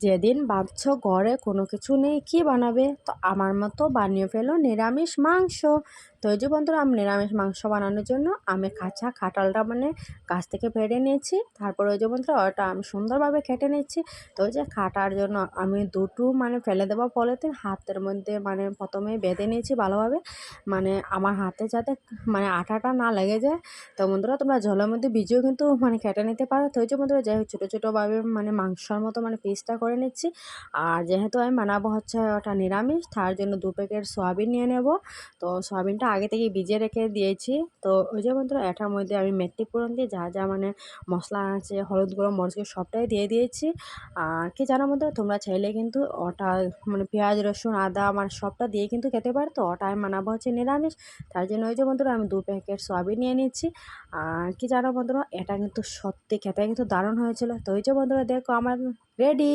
যেদিন ভাবছো ঘরে কোনো কিছু নেই কি বানাবে, তো আমার মতো বানিয়ে ফেলো নিরামিষ মাংস। তো এই যে বন্ধুরা, আমি নিরামিষ মাংস বানানোর জন্য আমি কাঁচা কাঁঠালটা মানে গাছ থেকে পেড়ে নিয়েছি। তারপরে ওই যে বন্ধুরা, ওটা আমি সুন্দরভাবে কেটে নিচ্ছি। তো ওই যে কাটার জন্য আমি দুটো মানে ফেলে দেওয়া পলিথিন হাতের মধ্যে মানে প্রথমে বেঁধে নিয়েছি ভালোভাবে, মানে আমার হাতে যাতে মানে আটাটা না লেগে যায়। তো বন্ধুরা, তোমরা জলের মধ্যে ভিজিয়েও কিন্তু মানে কেটে নিতে পারো। তো ওই যে বন্ধুরা, যাই হোক ছোটো ছোটোভাবে মানে মাংসর মতো মানে পিসটা করে নিচ্ছি। আর যেহেতু আমি বানাবো হচ্ছে ওটা নিরামিষ, তার জন্য 2 প্যাকেট সয়াবিন নিয়ে নেব। তো সয়াবিনটা আগে থেকে ভিজিয়ে রেখে দিয়েছি। তো ওই যে বন্ধুরা, এটার মধ্যে আমি মেথি ফোড়ন দিয়ে যা যা মানে মশলা আছে, হলুদ গুঁড়ো, মরিচ গুঁড়ো সবটাই দিয়ে দিয়েছি। আর কি জানার মধ্যে তোমরা চাইলে কিন্তু ওটা মানে পেঁয়াজ রসুন আদা মানে সবটা দিয়ে কিন্তু খেতে পারো। তো ওটা আমি বানাবো হচ্ছে নিরামিষ, তার জন্য ওই যে বন্ধুরা আমি 2 প্যাকেট সয়াবিন নিয়ে নিচ্ছি। আর কি জানো বন্ধুরা, এটা কিন্তু সত্যি খেতে কিন্তু দারুণ হয়েছিল। তো ওই যে বন্ধুরা, দেখো আমার রেডি।